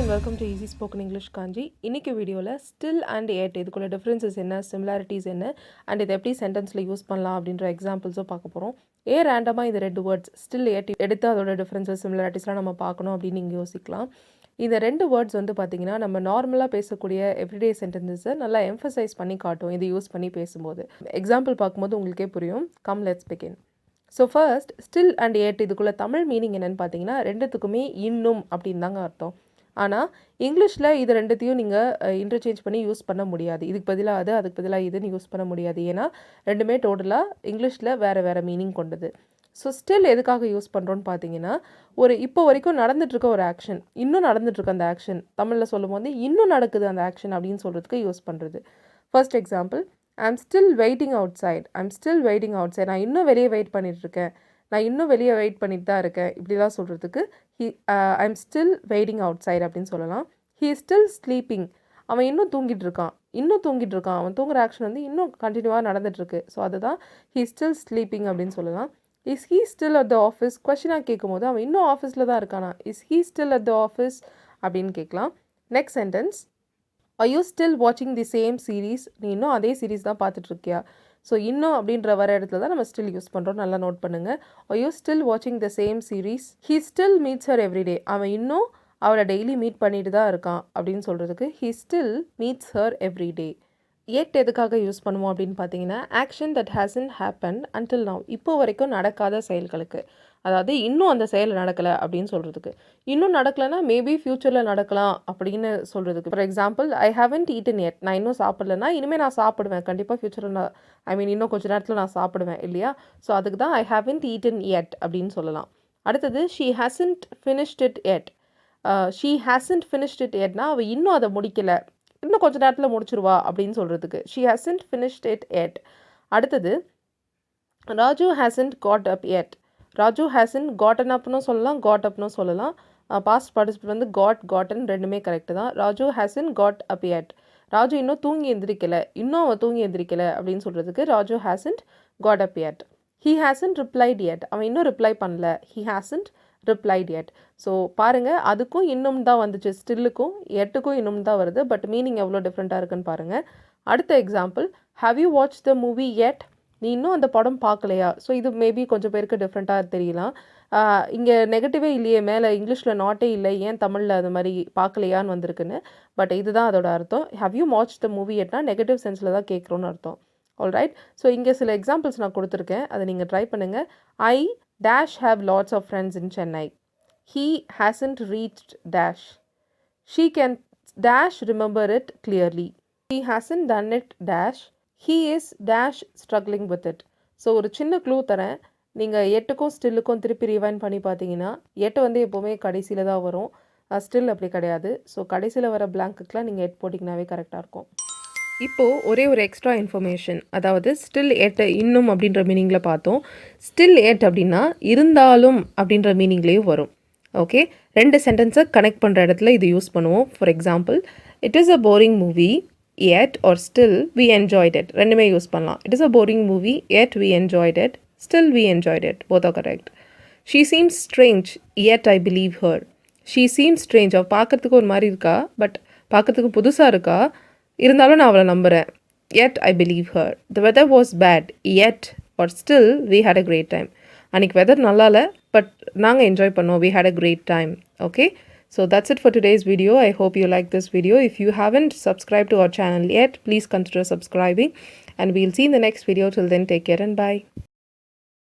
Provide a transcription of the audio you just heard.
and welcome to Easy Spoken English Kanchi. இன்னைக்கு வீடியோவில் still and yet இதுக்குள்ள differences என்ன, similarities என்ன, and இதை எப்படி சென்டென்ஸில் யூஸ் பண்ணலாம் அப்படின்ற எக்ஸாம்பிள்ஸும் பார்க்க போகிறோம். ரேண்டமாக இந்த ரெண்டு வேர்ட்ஸ் still yet எடுத்து அதோட differences similarities-லாம் நம்ம பார்க்கணும் அப்படின்னு நீங்கள் யோசிக்கலாம். இந்த ரெண்டு வேர்ட்ஸ் வந்து பார்த்தீங்கன்னா நம்ம நார்மலாக பேசக்கூடிய எவ்ரிடே சென்டென்சஸை நல்லா எம்ஃபசைஸ் பண்ணி காட்டும் இது யூஸ் பண்ணி பேசும்போது. எக்ஸாம்பிள் பார்க்கும்போது உங்களுக்கே புரியும். Come let's begin. So first still and yet இதுக்குள்ள தமிழ் மீனிங் என்னென்னு பார்த்தீங்கன்னா ரெண்டுத்துக்குமே இன்னும் அப்படின்னு தாங்க அர்த்தம். ஆனால் இங்கிலீஷில் இது ரெண்டுத்தையும் நீங்கள் இன்டர்சேஞ்ச் பண்ணி யூஸ் பண்ண முடியாது. இதுக்கு பதிலாக அது, அதுக்கு பதிலாக இதுன்னு யூஸ் பண்ண முடியாது. ஏன்னா ரெண்டுமே டோட்டலாக இங்கிலீஷில் வேறு மீனிங் கொண்டது. ஸோ ஸ்டில் எதுக்காக யூஸ் பண்ணுறோன்னு பார்த்தீங்கன்னா இப்போ வரைக்கும் நடந்துகிட்ருக்க ஒரு ஆக்ஷன், இன்னும் நடந்துகிட்ருக்க அந்த ஆக்ஷன் தமிழில் சொல்லும் போது இன்னும் நடக்குது அந்த ஆக்ஷன் அப்படின்னு சொல்கிறதுக்கு யூஸ் பண்ணுறது. First example, I'm still waiting outside. நான் இன்னும் வெளியே வெயிட் பண்ணிகிட்ருக்கேன், நான் இன்னும் வெளியே வெயிட் பண்ணிட்டு தான் இருக்கேன், இப்படிலாம் சொல்கிறதுக்கு I'm still waiting outside அப்படின்னு சொல்லலாம். He is still sleeping. அவன் இன்னும் தூங்கிட்டு இருக்கான். அவன் தூங்குற ஆக்ஷன் வந்து இன்னும் கண்டினியூவாக நடந்துகிட்ருக்கு. ஸோ அதுதான் ஹீ ஸ்டில் ஸ்லீப்பிங் அப்படின்னு சொல்லலாம். Is he still at the office கொஸ்டினாக கேட்கும்போது அவன் இன்னும் ஆஃபீஸில் தான் இருக்கானா, is he still at the office அப்படின்னு கேட்கலாம். Next sentence, are you still வாட்சிங் தி சேம் சீரீஸ். நீ இன்னும் அதே சீரீஸ் தான் பார்த்துட்ருக்கியா. ஸோ இன்னும் அப்படின்ற வர இடத்துல தான் நம்ம ஸ்டில் யூஸ் பண்ணுறோம். நல்லா நோட் பண்ணுங்கள். ஆர் யூ ஸ்டில் வாட்சிங் the same series. He still meets her everyday. அவன் இன்னும் அவளை டெய்லி மீட் பண்ணிட்டு தான் இருக்கான் அப்படின்னு சொல்கிறதுக்கு he still meets her everyday. Yet எதுக்காக யூஸ் பண்ணுவோம் அப்படின்னு பார்த்தீங்கன்னா action that hasn't happen until now. இப்போ வரைக்கும் நடக்காத செயல்களுக்கு, அதாவது இன்னும் அந்த செயல் நடக்கலை அப்படின்னு சொல்கிறதுக்கு. இன்னும் நடக்கலைன்னா மேபி ஃப்யூச்சரில் நடக்கலாம் அப்படின்னு சொல்கிறதுக்கு. For example, I haven't eaten yet. நான் இன்னும் சாப்பிட்லன்னா இனிமேல் நான் சாப்பிடுவேன் கண்டிப்பாக ஃப்யூச்சரில். இன்னும் கொஞ்சம் நேரத்தில் நான் சாப்பிடுவேன் இல்லையா. ஸோ அதுக்கு தான் ஐ ஹேவன்ட் ஈட்டன் எட் அப்படின்னு சொல்லலாம். அடுத்தது, ஷீ ஹேசன்ட் ஃபினிஷ்ட் இட் எட். அவள் இன்னும் அதை முடிக்கலை, இன்னும் கொஞ்சம் நேரத்தில் முடிச்சிருவா அப்படின்னு சொல்கிறதுக்கு she hasn't finished it yet. அடுத்தது, Raju hasn't got up yet. Raju hasn't gotten அப்னு சொல்லலாம், காட் அப்னு சொல்லலாம். பாஸ்ட் பார்ட்டிசிபிள் வந்து காட்டன் ரெண்டுமே கரெக்டு தான். Raju hasn't got up yet. ராஜு இன்னும் தூங்கி எந்திரிக்கலை அப்படின்னு சொல்கிறதுக்கு Raju hasn't got up yet. He hasn't replied yet. அவன் இன்னும் ரிப்ளை பண்ணல, he hasn't replied yet. So பாருங்கள், அதுக்கும் இன்னும் தான் வந்துச்சு, ஸ்டில்லுக்கும் எட்டுக்கும் இன்னும் தான் வருது. பட் மீனிங் எவ்வளோ டிஃப்ரெண்ட்டாக இருக்குன்னு பாருங்கள். அடுத்த example, have you watch the movie yet. நீ இன்னும் அந்த படம் பார்க்கலையா. ஸோ இது மேபி கொஞ்சம் பேருக்கு டிஃப்ரெண்ட்டாக தெரியலாம். இங்கே நெகட்டிவே இல்லையே, மேலே இங்கிலீஷில் நாட்டே இல்லை, ஏன் தமிழில் அது மாதிரி பார்க்கலையான்னு வந்திருக்குன்னு. பட் இதுதான் அதோட அர்த்தம். Have you watch the movie எட்னா நெகட்டிவ் சென்ஸில் தான் கேட்குறோன்னு அர்த்தம். ஆல்ரைட். ஸோ இங்கே சில எக்ஸாம்பிள்ஸ் நான் கொடுத்துருக்கேன், அதை நீங்கள் ட்ரை பண்ணுங்கள். ஐ dash have lots of friends in Chennai. He hasn't reached dash. She can dash remember it clearly. He hasn't done it dash. He is dash struggling with it. So ஒரு சின்ன clue தரேன். நீங்கள் எட்டுக்கும் ஸ்டில்லுக்கும் திருப்பி rewind பண்ணி பார்த்தீங்கன்னா எட்டு வந்து எப்போவுமே கடைசியில் தான் வரும், ஸ்டில் அப்படி கிடையாது. ஸோ கடைசியில் வர பிளாங்க்குக்கெலாம் நீங்கள் எட் போட்டிங்கனாவே கரெக்டாக இருக்கும். இப்போது ஒரே ஒரு எக்ஸ்ட்ரா இன்ஃபர்மேஷன், அதாவது ஸ்டில் எட் இன்னும் அப்படின்ற மீனிங்கில் பார்த்தோம். ஸ்டில் எட் அப்படின்னா இருந்தாலும் அப்படின்ற மீனிங்லேயும் வரும். ஓகே, ரெண்டு சென்டென்ஸை கனெக்ட் பண்ணுற இடத்துல இது யூஸ் பண்ணுவோம். For example, it is a boring movie yet or still we enjoyed it. ரெண்டுமே யூஸ் பண்ணலாம். It is a boring movie yet we enjoyed it, still we enjoyed it, both are correct. She seems strange yet I believe her. She seems strange, அவள் பார்க்குறதுக்கு ஒரு மாதிரி இருக்கா, but பார்க்குறதுக்கு புதுசாக இருக்கா, இருந்தாலும் நான் அவளை நம்புகிறேன். yet I believe her. The weather was bad yet or still we had a great time. அன்றைக்கி வெதர் நல்லா இல்லை, பட் நாங்கள் என்ஜாய் பண்ணோம், we had a great time. Okay, so that's it for today's video. I hope you like this video. If you haven't subscribed to our channel yet, please consider subscribing, and we'll see in the next video. Till then, take care and bye.